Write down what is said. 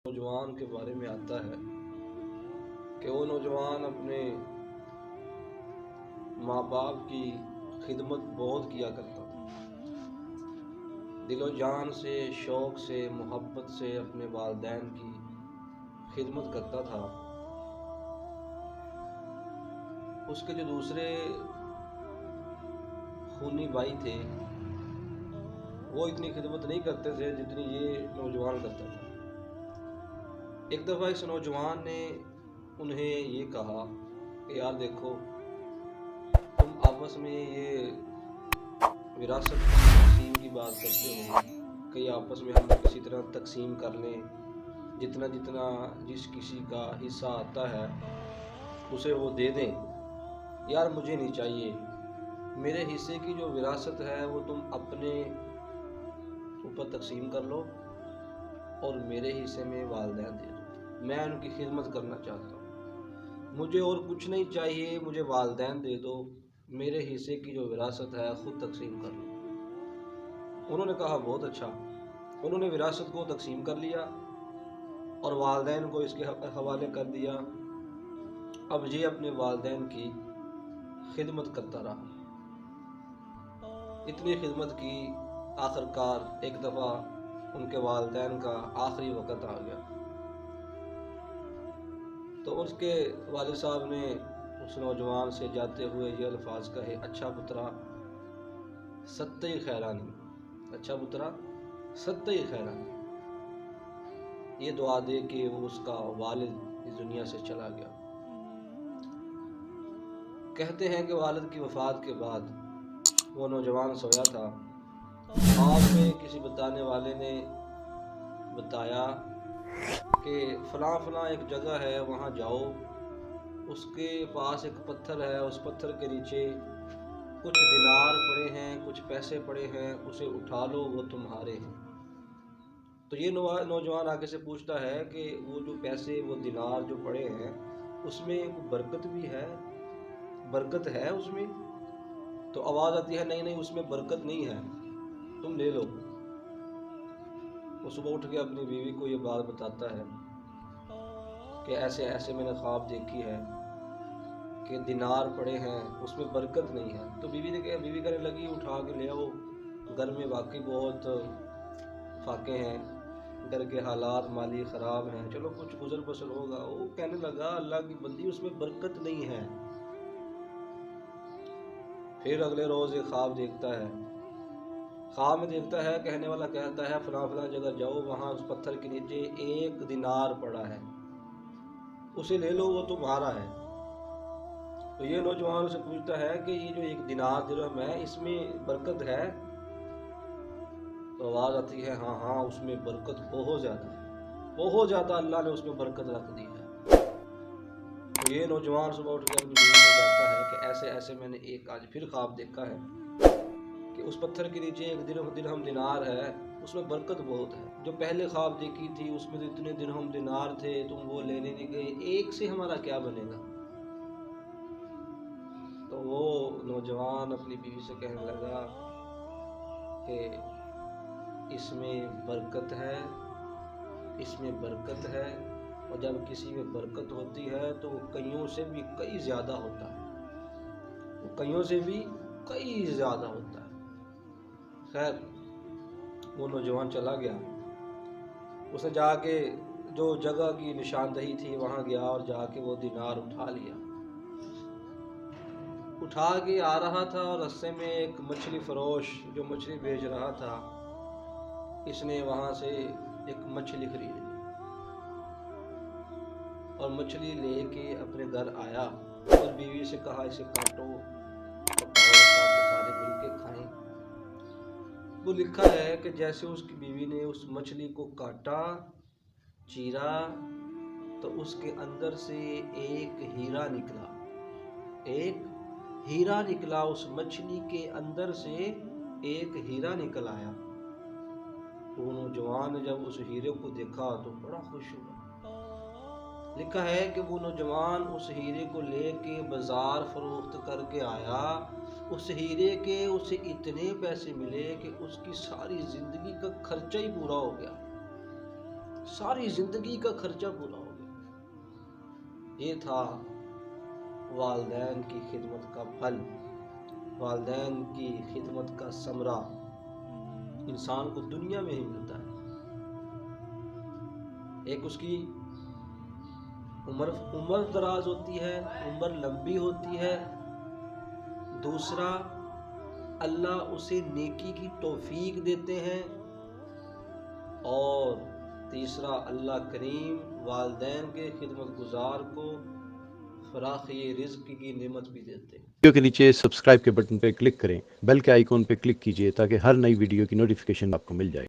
نوجوان کے بارے میں آتا ہے کہ وہ نوجوان اپنے ماں باپ کی خدمت بہت کیا کرتا تھا، دل و جان سے، شوق سے، محبت سے اپنے والدین کی خدمت کرتا تھا۔ اس کے جو دوسرے خونی بھائی تھے وہ اتنی خدمت نہیں کرتے تھے جتنی یہ نوجوان کرتا تھا۔ ایک دفعہ اس نوجوان نے انہیں یہ کہا کہ یار دیکھو، تم آپس میں یہ وراثت تقسیم کی بات کرتے ہو کہ آپس میں ہم کسی طرح تقسیم کر لیں، جتنا جتنا جس کسی کا حصہ آتا ہے اسے وہ دے دیں۔ یار مجھے نہیں چاہیے، میرے حصے کی جو وراثت ہے وہ تم اپنے اوپر تقسیم کر لو اور میرے حصے میں والدین دے دو، میں ان کی خدمت کرنا چاہتا ہوں، مجھے اور کچھ نہیں چاہیے، مجھے والدین دے دو، میرے حصے کی جو وراثت ہے خود تقسیم کر لو۔ انہوں نے کہا بہت اچھا۔ انہوں نے وراثت کو تقسیم کر لیا اور والدین کو اس کے حوالے کر دیا۔ اب یہ اپنے والدین کی خدمت کرتا رہا، اتنی خدمت کی، آخر کار ایک دفعہ ان کے والدین کا آخری وقت آ گیا تو اس کے والد صاحب نے اس نوجوان سے جاتے ہوئے یہ الفاظ کہے، اچھا پترا ستّی خیرانی، اچھا پترا ستّی خیرانی، یہ دعا دے کہ وہ اس کا والد اس دنیا سے چلا گیا۔ کہتے ہیں کہ والد کی وفات کے بعد وہ نوجوان سویا تھا، خواب میں کسی بتانے والے نے بتایا کہ فلاں فلاں ایک جگہ ہے، وہاں جاؤ، اس کے پاس ایک پتھر ہے، اس پتھر کے نیچے کچھ دینار پڑے ہیں، کچھ پیسے پڑے ہیں، اسے اٹھا لو، وہ تمہارے ہیں۔ تو یہ نوجوان آگے سے پوچھتا ہے کہ وہ جو پیسے، وہ دینار جو پڑے ہیں، اس میں برکت بھی ہے، برکت ہے اس میں؟ تو آواز آتی ہے نہیں نہیں، اس میں برکت نہیں ہے، تم لے لو۔ وہ صبح اٹھ کے اپنی بیوی کو یہ بات بتاتا ہے کہ ایسے ایسے میں نے خواب دیکھی ہے کہ دینار پڑے ہیں، اس میں برکت نہیں ہے۔ تو بیوی کہنے لگی اٹھا کے لے آؤ، گھر میں واقعی بہت فاقے ہیں، گھر کے حالات مالی خراب ہیں، چلو کچھ گزر بسر ہوگا۔ وہ کہنے لگا اللہ کی بندی، اس میں برکت نہیں ہے۔ پھر اگلے روز ایک خواب دیکھتا ہے، خواب میں دیکھتا ہے، کہنے والا کہتا ہے فلاں فلاں جگہ جاؤ، وہاں اس پتھر کے نیچے ایک دینار پڑا ہے، اسے لے لو، وہ تمہارا ہے۔ تو یہ نوجوان اسے پوچھتا ہے کہ یہ جو ایک دینار درہم ہے، اس میں برکت ہے؟ تو آواز آتی ہے ہاں ہاں، اس میں برکت بہت زیادہ ہے، بہت زیادہ اللہ نے اس میں برکت رکھ دی ہے۔ تو یہ نوجوان صبح اٹھ کے اپنی بیوی سے کہتا ہے کہ ایسے ایسے میں نے ایک آج پھر خواب دیکھا ہے کہ اس پتھر کے نیچے ایک درہم دینار ہے، اس میں برکت بہت ہے۔ جو پہلے خواب دیکھی تھی اس میں تو اتنے درہم دینار تھے، تم وہ لینے نہیں گئے، ایک سے ہمارا کیا بنے گا؟ تو وہ نوجوان اپنی بیوی سے کہنے لگا کہ اس میں برکت ہے، اس میں برکت ہے، اور جب کسی میں برکت ہوتی ہے تو وہ کئیوں سے بھی کئی زیادہ ہوتا ہے، وہ کئیوں سے بھی کئی زیادہ ہوتا ہے۔ خیر، وہ نوجوان چلا گیا، اس نے جا کے جو جگہ کی نشاندہی تھی وہاں گیا اور جا کے وہ دینار اٹھا لیا، اٹھا کے آ رہا تھا اور رستے میں ایک مچھلی فروش جو مچھلی بیچ رہا تھا، اس نے وہاں سے ایک مچھلی خرید لی اور مچھلی لے کے اپنے گھر آیا اور بیوی سے کہا اسے کاٹو، پکاؤ، تاکہ سارے مل کے کھائیں۔ وہ لکھا ہے کہ جیسے اس کی بیوی نے اس مچھلی کو کاٹا، چیرا، تو اس کے اندر سے ایک ہیرا نکلا، ایک ہیرا نکلا، اس مچھلی کے اندر سے ایک ہیرا نکل آیا۔ وہ نوجوان نے جب اس ہیرے کو دیکھا تو بڑا خوش ہوا۔ لکھا ہے کہ وہ نوجوان اس ہیرے کو لے کے بازار فروخت کر کے آیا، اس ہیرے کے اسے اتنے پیسے ملے کہ اس کی ساری زندگی کا خرچہ ہی پورا ہو گیا، ساری زندگی کا خرچہ پورا ہو گیا۔ یہ تھا والدین کی خدمت کا پھل، والدین کی خدمت کا ثمرہ انسان کو دنیا میں ہی ملتا ہے۔ ایک اس کی عمر دراز ہوتی ہے، عمر لمبی ہوتی ہے، دوسرا اللہ اسے نیکی کی توفیق دیتے ہیں، اور تیسرا اللہ کریم والدین کے خدمت گزار کو فراخی رزق کی نعمت بھی دیتے ہیں۔ ویڈیو کے نیچے سبسکرائب کے بٹن پہ کلک کریں، بیل کے آئیکن پہ کلک کیجئے تاکہ ہر نئی ویڈیو کی نوٹیفیکیشن آپ کو مل جائے۔